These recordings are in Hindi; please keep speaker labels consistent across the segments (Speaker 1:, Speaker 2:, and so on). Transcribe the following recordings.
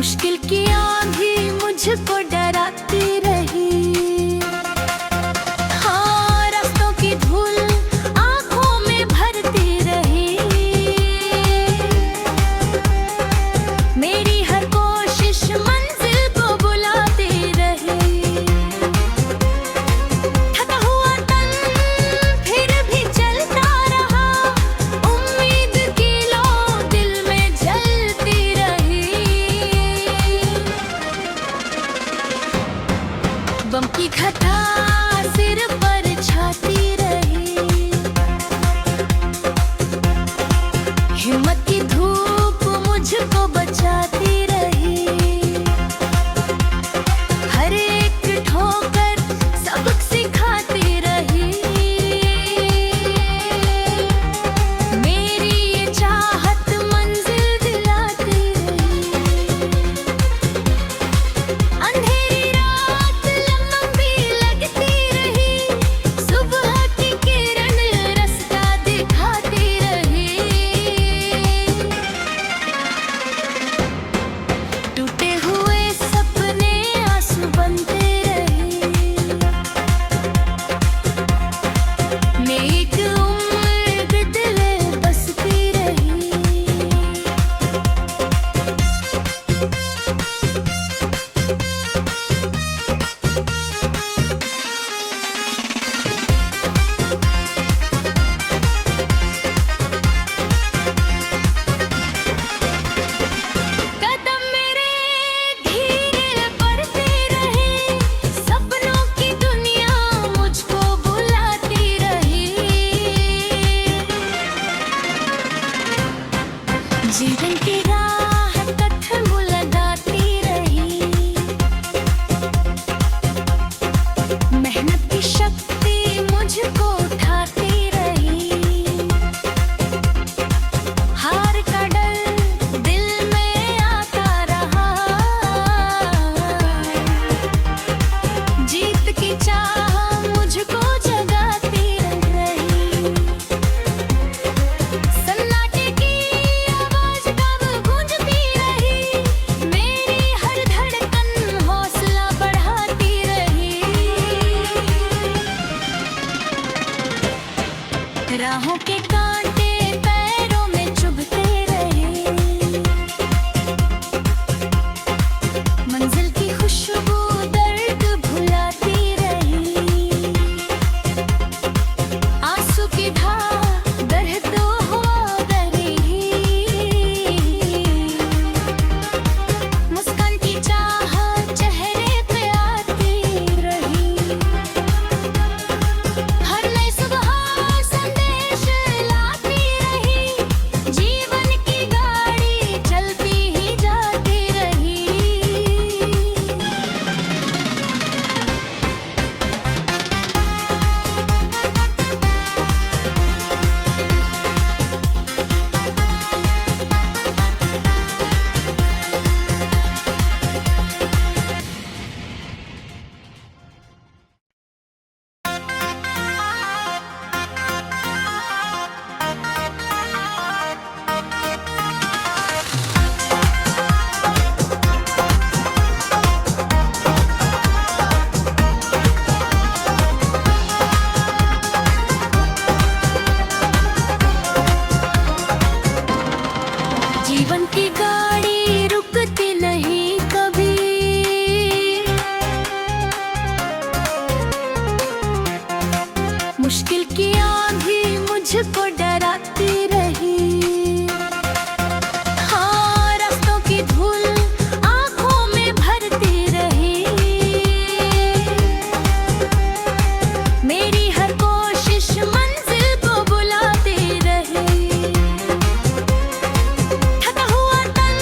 Speaker 1: मुश्किल की आंधी मुझको डराती रही। हाँ, रास्तों की धूल आंखों में भरती रही। मेरी हर कोशिश मंजिल को बुलाती रही। थका हुआ तन फिर भी चलता रहा। उम्मीद की लौ दिल में जलती रही। बम की घटा सिर पर छाती रही। हिम्मत की धूप मुझको बचाती रही। हर एक ठोकर सबक सिखाती रही। मेरी ये चाहत मंजिल दिलाती रही। अंधेरी रात लंबी लगती रही। सुबह की किरण रास्ता दिखाती रही। टूटे हुए सपने आंसू बनते रहे। मैं एक उम्र बदले बसती रही। कदम मेरे धीरे बढ़ते रहे। सपनों की दुनिया मुझको बुलाती रही। जीवन की राह कठिन लगाती रही। मेहनत की शक्ति मुझको उठाती रही। हार का डर दिल में आता रहा। जीत की चाह मुझको जगाती रही। सन्नाटे की आवाज कब गूंजती रही। मेरी हर धड़कन हौसला बढ़ाती रही। राहों के कांटे पैरों में चुभते रहे। मंजिल की खुशबू दर्द भुलाती रही। आंसू की धार दर्द हुआ रही। मुस्कान की चाह चेहरे पे आती रही। हर नई सुबह संदेश लाती रही। जीवन की गाड़ी चलती ही जाती रही। जीवन की गाड़ी रुकती नहीं कभी। मुश्किल की आंधी मुझको डराती रही। हाँ, रास्तों की धूल आंखों में भरती रही। मेरी हर कोशिश मंजिल को बुलाती रही। थका हुआ तन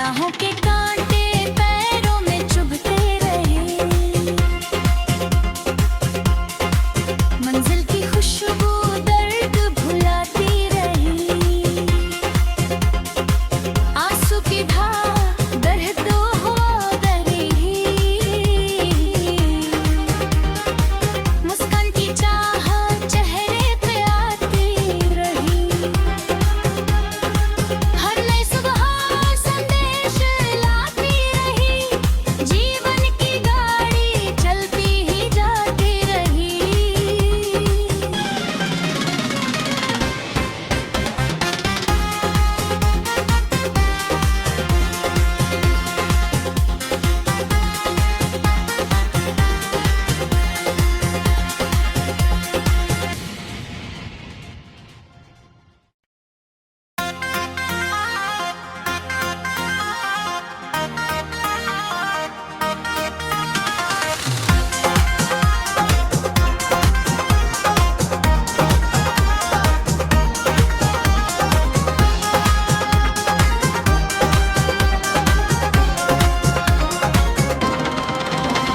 Speaker 1: राहों के कांटे पैरों में चुभते रहे, मंजिल की खुशबू दर्द भुलाती रही, आंसू की धार दर्द हुआ दरी, मुस्कान की चाहत चेहरे पे आती रही, हर नई सुबह संदेश लाती रही, जीवन की गाड़ी चलती ही जाती रही।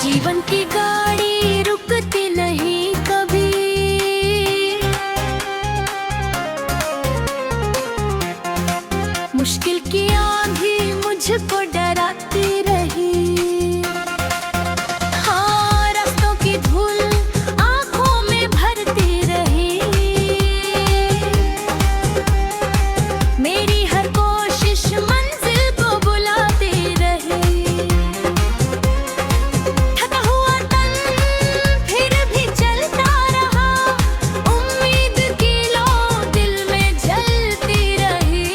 Speaker 1: जीवन की गाड़ी रुकती नहीं कभी, मुश्किल की आंधी मुझको डराती रही, हाँ रास्तों की धूल आंखों में भरती रही, मेरी हर कोशिश मंजिल को बुलाती रही, थका हुआ तन फिर भी चलता रहा, उम्मीद की लौ दिल में जलती रही,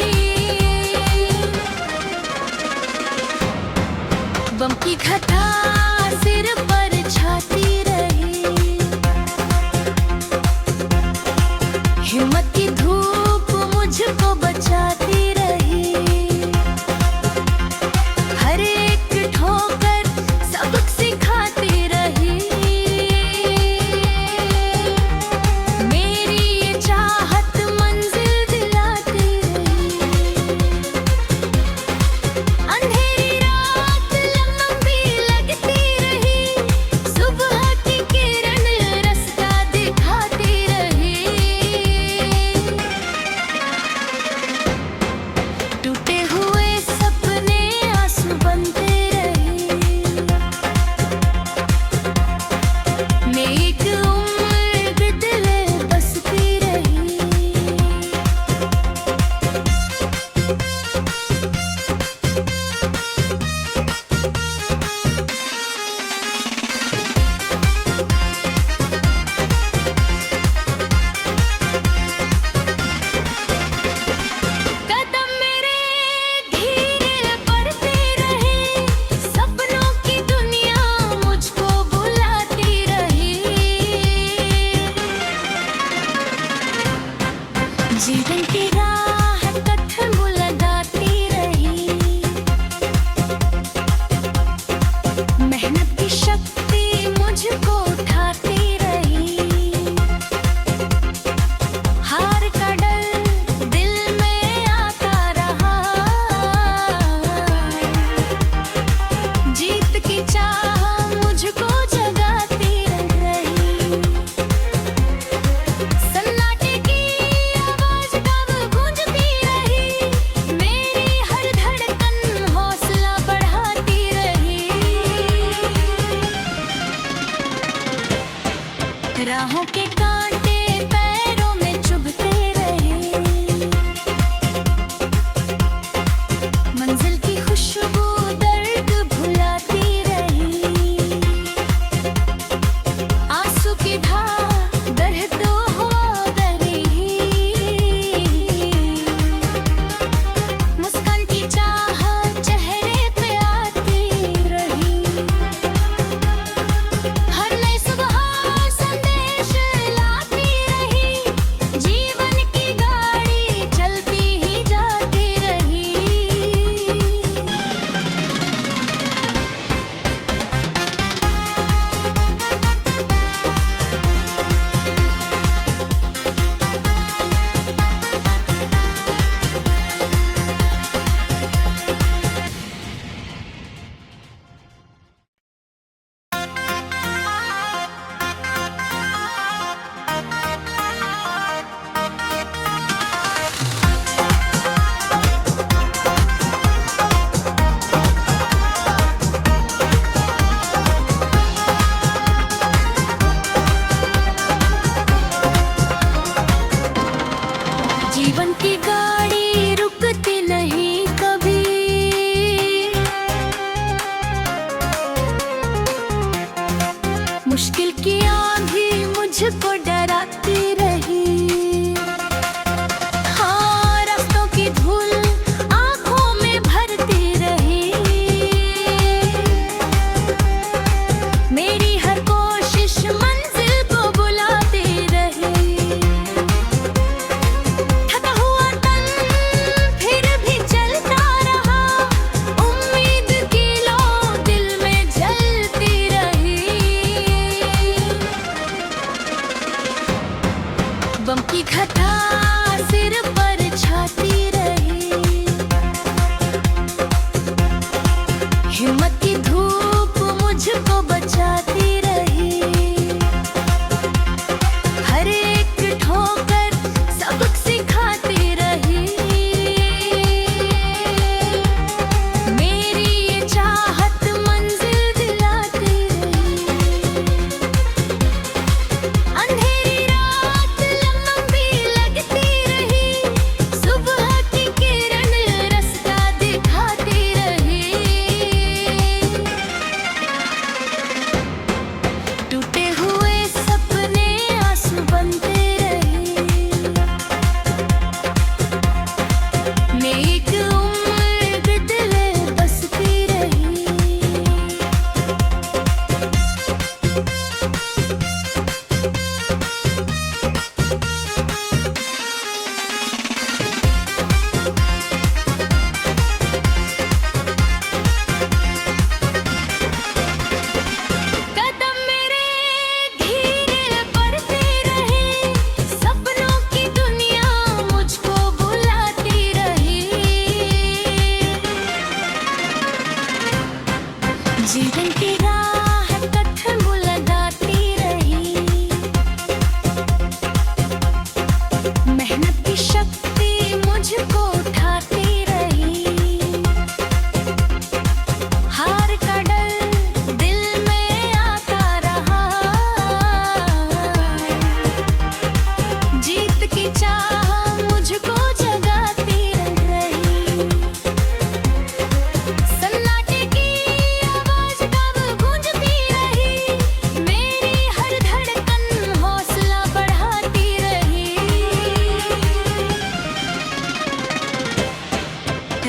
Speaker 1: बम की घटा सिर पर छाती रही, हिम्मत की धूप मुझको बचाती रही, हर एक ठोकर सबक सिखाती रही, मेरी ये चाहत मंजिल दिलाती रही, अंधेरी रात लंबी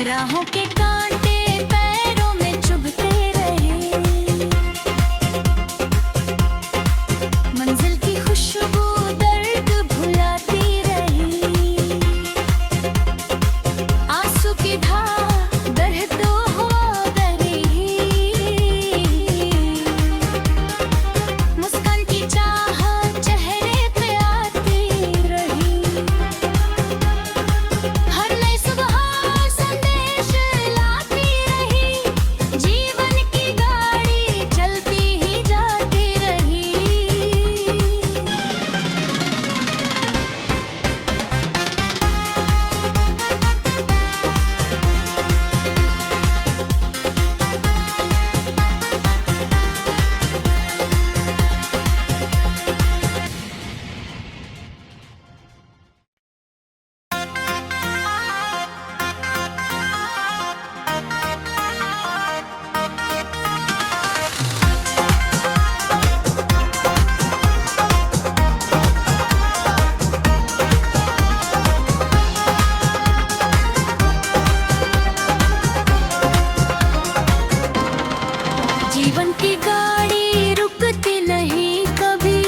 Speaker 1: राहों के कांटे पैरों में चुभते रहे, मंजिल की खुशबू दर्द भुलाती रही, आंसू की धार दर्द हुआ दरी, मुस्कान की चाहत चेहरे पे आती रही, हर नई सुबह संदेश लाती रही, जीवन की गाड़ी चलती ही जाती रही। जीवन की गाड़ी रुकती नहीं कभी,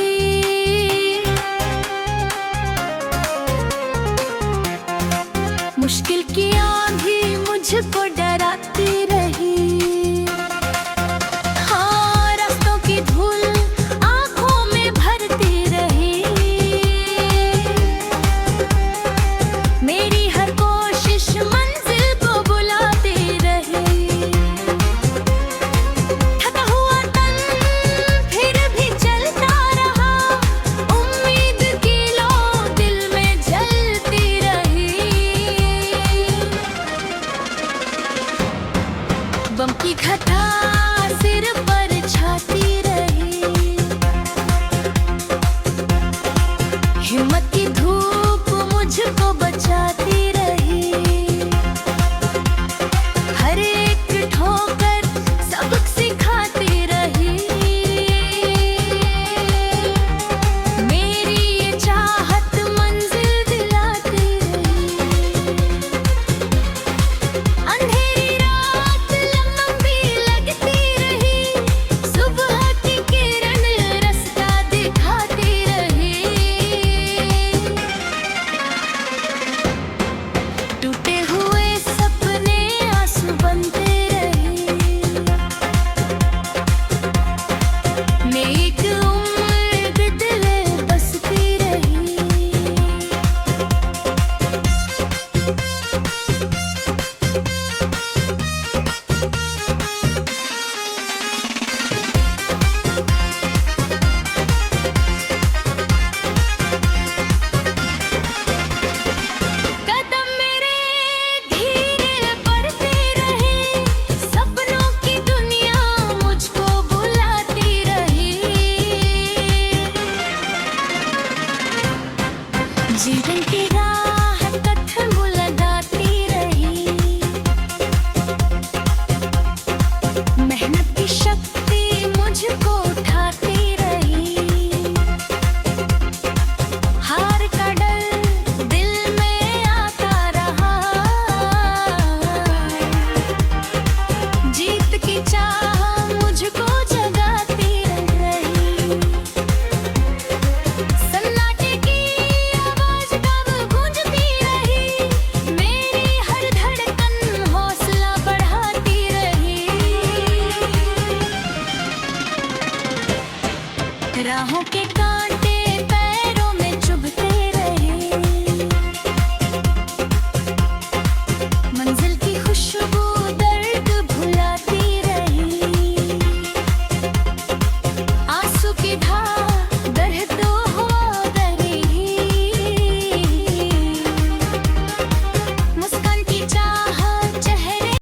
Speaker 1: मुश्किल की आंधी मुझको डराती रही, हाँ रास्तों की धूल आंखों में भरती रही, मेरी हर कोशिश मंजिल को बुलाती रही, थका हुआ तन फिर भी चलता रहा, उम्मीद की लौ दिल में जलती रही, बम की घटा सिर